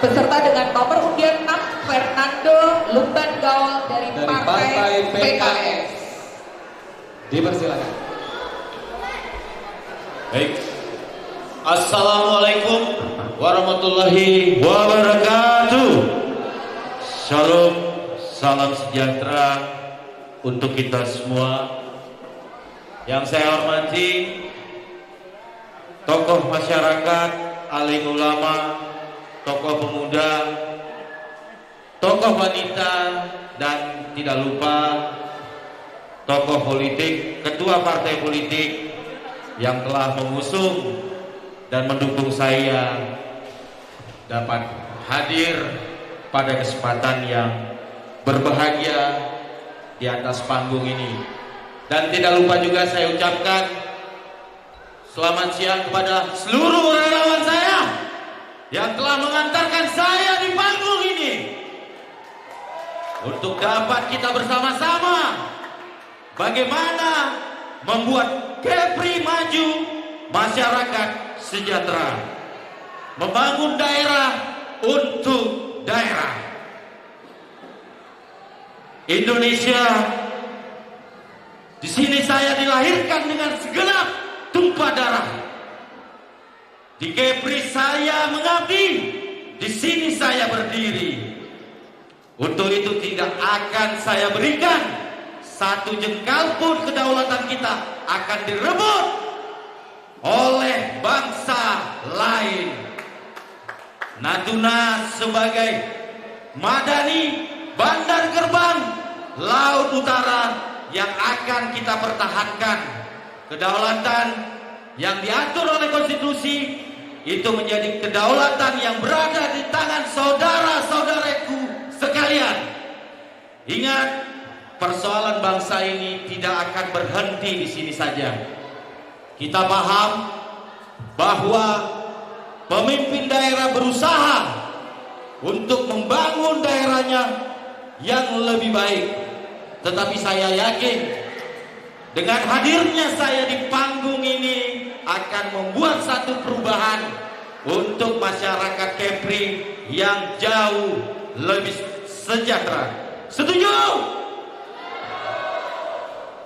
Beserta dengan nomor undian 6 Fernando Lumban Gaul dari Partai PKS. Dipersilakan. Baik. Assalamualaikum warahmatullahi wabarakatuh. Shalom, salam sejahtera untuk kita semua. Yang saya hormati tokoh masyarakat, alim ulama, tokoh pemuda, tokoh wanita, dan tidak lupa tokoh politik, ketua partai politik yang telah mengusung dan mendukung saya dapat hadir pada kesempatan yang berbahagia di atas panggung ini. Dan tidak lupa juga saya ucapkan selamat siang kepada seluruh relawan saya yang telah mengantarkan saya di panggung ini untuk dapat kita bersama-sama bagaimana membuat Kepri maju, masyarakat sejahtera, membangun daerah untuk daerah. Indonesia, di sini saya dilahirkan dengan segenap tumpah darah. Di Kepri saya mengabdi, di sini saya berdiri. Untuk itu tidak akan saya berikan satu jengkal pun kedaulatan kita akan direbut oleh bangsa lain. Natuna sebagai madani bandar gerbang Laut Utara yang akan kita pertahankan. Kedaulatan yang diatur oleh konstitusi itu menjadi kedaulatan yang berada di tangan saudara-saudaraku sekalian. Ingat, persoalan bangsa ini tidak akan berhenti di sini saja. Kita paham bahwa pemimpin daerah berusaha untuk membangun daerahnya yang lebih baik. Tetapi saya yakin dengan hadirnya saya di panggung ini akan membuat satu perubahan untuk masyarakat Kepri yang jauh lebih sejahtera. Setuju?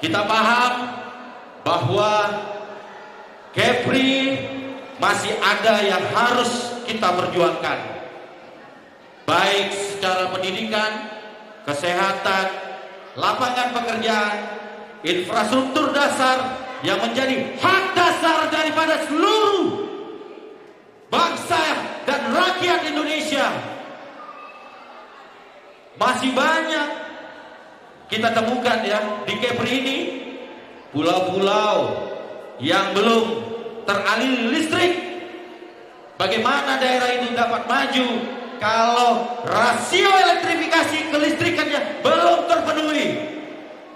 Kita paham bahwa Kepri masih ada yang harus kita perjuangkan, baik secara pendidikan, kesehatan, lapangan pekerjaan, infrastruktur dasar yang menjadi hak dasar daripada seluruh bangsa dan rakyat Indonesia. Masih banyak kita temukan ya di Kepri ini pulau-pulau yang belum teraliri listrik. Bagaimana daerah itu dapat maju kalau rasio elektrifikasi kelistrikannya belum terpenuhi?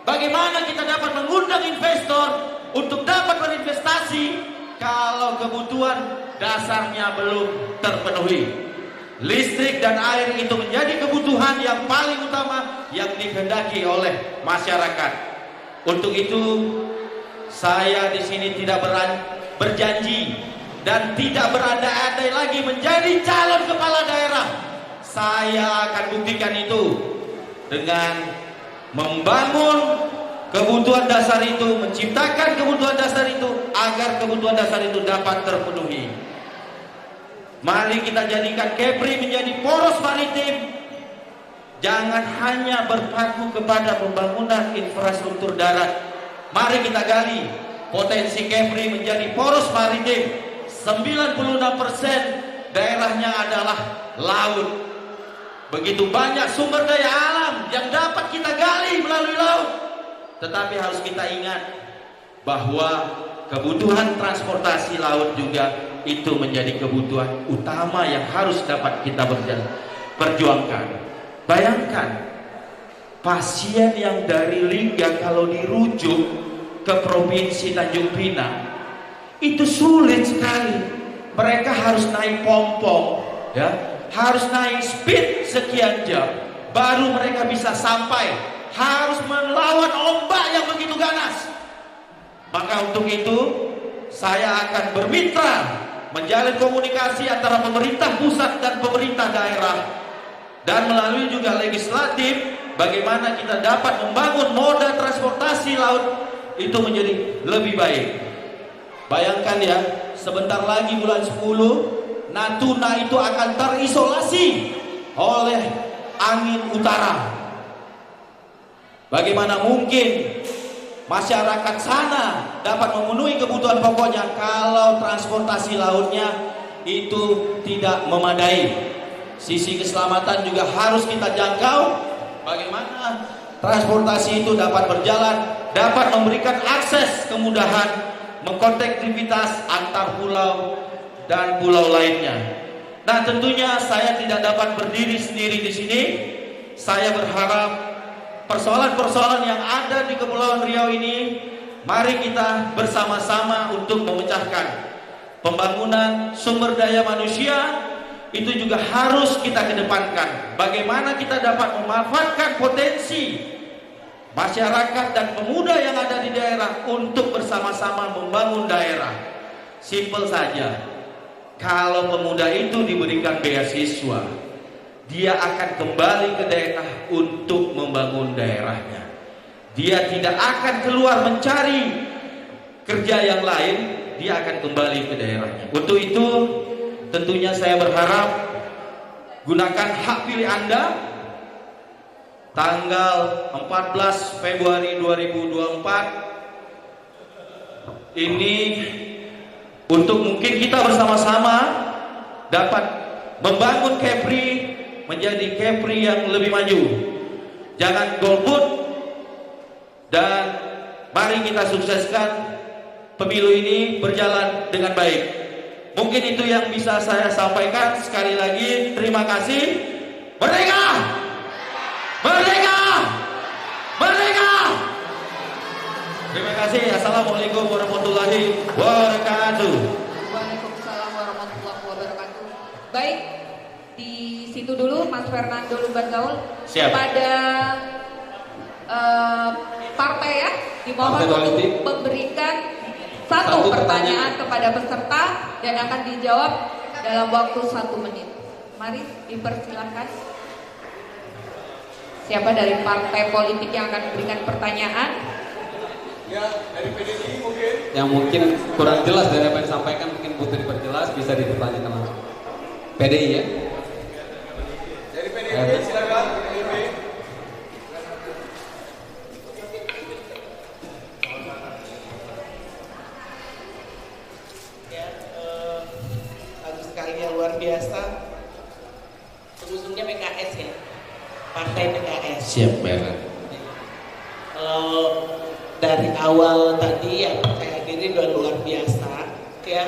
Bagaimana kita dapat mengundang investor untuk dapat berinvestasi kalau kebutuhan dasarnya belum terpenuhi? Listrik dan air itu menjadi kebutuhan yang paling utama yang dikehendaki oleh masyarakat. Untuk itu saya di sini tidak berjanji dan tidak berandai-andai lagi menjadi calon kepala daerah. Saya akan buktikan itu dengan membangun kebutuhan dasar itu, menciptakan kebutuhan dasar itu agar kebutuhan dasar itu dapat terpenuhi. Mari kita jadikan Kepri menjadi poros maritim. Jangan hanya berpaku kepada pembangunan infrastruktur darat. Mari kita gali potensi Kepri menjadi poros maritim. 96% daerahnya adalah laut. Begitu banyak sumber daya alam yang dapat kita gali melalui laut. Tetapi harus kita ingat bahwa kebutuhan transportasi laut juga itu menjadi kebutuhan utama yang harus dapat kita perjuangkan. Bayangkan pasien yang dari Lingga kalau dirujuk ke provinsi Tanjung Pinang itu sulit sekali. Mereka harus naik pompong, ya, harus naik speed sekian jam baru mereka bisa sampai, harus melawan ombak yang begitu ganas. Maka untuk itu saya akan bermitra menjalin komunikasi antara pemerintah pusat dan pemerintah daerah, dan melalui juga legislatif, bagaimana kita dapat membangun moda transportasi laut itu menjadi lebih baik. Bayangkan ya, sebentar lagi bulan 10 Natuna itu akan terisolasi oleh angin utara. Bagaimana mungkin masyarakat sana dapat memenuhi kebutuhan pokoknya kalau transportasi lautnya itu tidak memadai. Sisi keselamatan juga harus kita jangkau. Bagaimana transportasi itu dapat berjalan, dapat memberikan akses kemudahan, mengkonektivitas antar pulau dan pulau lainnya. Nah, tentunya saya tidak dapat berdiri sendiri di sini. Saya berharap persoalan-persoalan yang ada di Kepulauan Riau ini, mari kita bersama-sama untuk memecahkan. Pembangunan sumber daya manusia itu juga harus kita kedepankan. Bagaimana kita dapat memanfaatkan potensi masyarakat dan pemuda yang ada di daerah untuk bersama-sama membangun daerah. Simpel saja, kalau pemuda itu diberikan beasiswa, dia akan kembali ke daerah untuk membangun daerahnya. Dia tidak akan keluar mencari kerja yang lain, dia akan kembali ke daerahnya. Untuk itu tentunya saya berharap gunakan hak pilih Anda tanggal 14 Februari 2024 ini untuk mungkin kita bersama-sama dapat membangun Kepri menjadi Kepri yang lebih maju. Jangan golput, dan mari kita sukseskan pemilu ini berjalan dengan baik. Mungkin itu yang bisa saya sampaikan. Sekali lagi terima kasih. Merdeka! Merdeka! Merdeka! Terima kasih. Assalamualaikum warahmatullahi wabarakatuh. Waalaikumsalam warahmatullahi wabarakatuh. Baik, di situ dulu Mas Fernando Lumban Gaul. Siap. Kepada partai ya, dimohon Partai untuk politik. memberikan satu pertanyaan kepada peserta dan akan dijawab dalam waktu 1 menit. Mari dipersilakan. Siapa dari partai politik yang akan memberikan pertanyaan? Ya, dari PDI mungkin. Yang mungkin kurang jelas dari apa yang disampaikan, mungkin butuh diperjelas, bisa dipertanyakan langsung. PDI ya. Dari PDI silakan. Bagus sekali, yang luar biasa. Pengusungnya PKS ya, partai PKS. Siap, Mbak. Kalau dari awal tadi yang percaya diri udah luar biasa ya,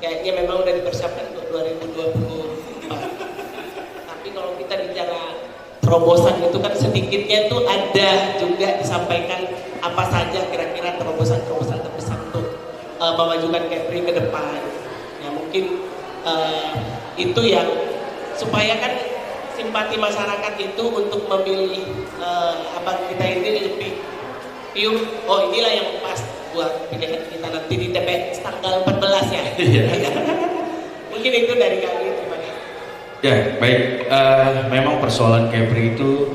kayaknya memang udah dipersiapkan untuk 2024. Tapi kalau kita bicara terobosan itu kan sedikitnya tuh ada juga disampaikan apa saja kira-kira terobosan-terobosan terbesar untuk memajukan Kepri ke depan. Ya mungkin itu yang supaya kan simpati masyarakat itu untuk memilih abang kita ini lebih pure. Oh, inilah yang pas buat pilihan kita nanti di TPS tanggal 14 ya. Mungkin itu dari kami. Terima kasih. Ya, baik. Memang persoalan Kepri itu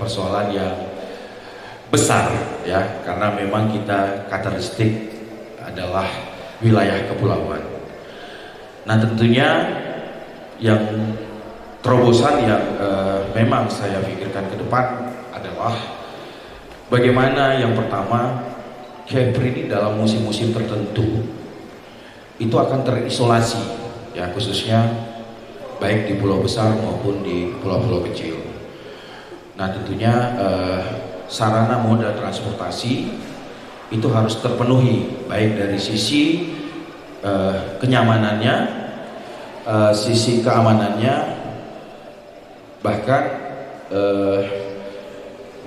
persoalan yang besar ya, karena memang kita karakteristik adalah wilayah kepulauan. Nah, tentunya yang terobosan yang memang saya pikirkan ke depan adalah bagaimana yang pertama Kepri ini dalam musim-musim tertentu itu akan terisolasi ya, khususnya baik di pulau besar maupun di pulau-pulau kecil. Nah, tentunya sarana moda transportasi itu harus terpenuhi baik dari sisi kenyamanannya, sisi keamanannya, bahkan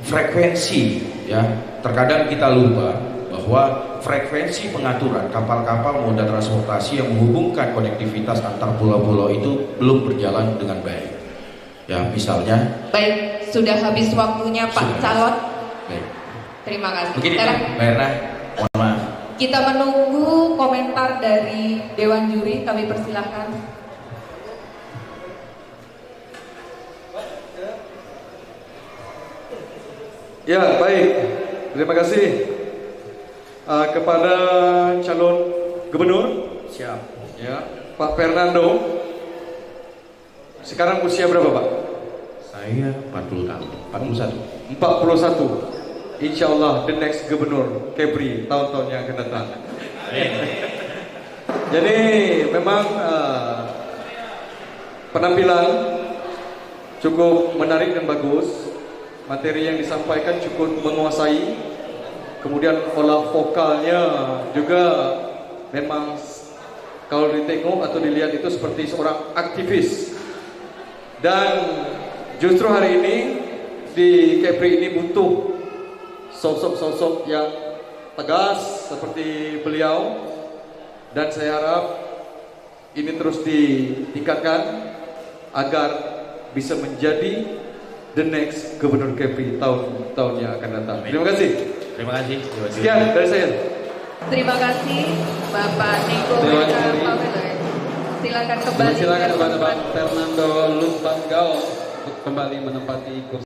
frekuensi ya. Terkadang kita lupa bahwa frekuensi pengaturan kapal-kapal moda transportasi yang menghubungkan konektivitas antar pulau-pulau itu belum berjalan dengan baik. Ya, misalnya. Baik, sudah habis waktunya Pak Sudah. Calon. Baik. Terima kasih. Begini, Sekarang Mbak Erna, mohon maaf. Kita menunggu komentar dari Dewan Juri, kami persilahkan. Ya, baik. Terima kasih kepada calon gubernur. Siap. Ya, Pak Fernando. Sekarang usia berapa, Pak? Saya 40 tahun, 41. 41. Insya Allah the next gubernur Kepri tahun-tahun yang akan datang. Jadi memang penampilan cukup menarik dan bagus. Materi yang disampaikan cukup menguasai. Kemudian olah vokalnya juga memang kalau ditengok atau dilihat itu seperti seorang aktivis. Dan justru hari ini di Kepri ini butuh sosok-sosok yang tegas seperti beliau, dan saya harap ini terus ditingkatkan agar bisa menjadi the next gubernur Kepri tahun-tahun yang akan datang. Terima kasih. Terima kasih. Sekian dari saya. Terima kasih Bapak Niko Terima Weka kasih. Pawelek. Silakan kembali Silakan ke kepada Pak tempat. Fernando Lumbangao untuk kembali menempati kursi.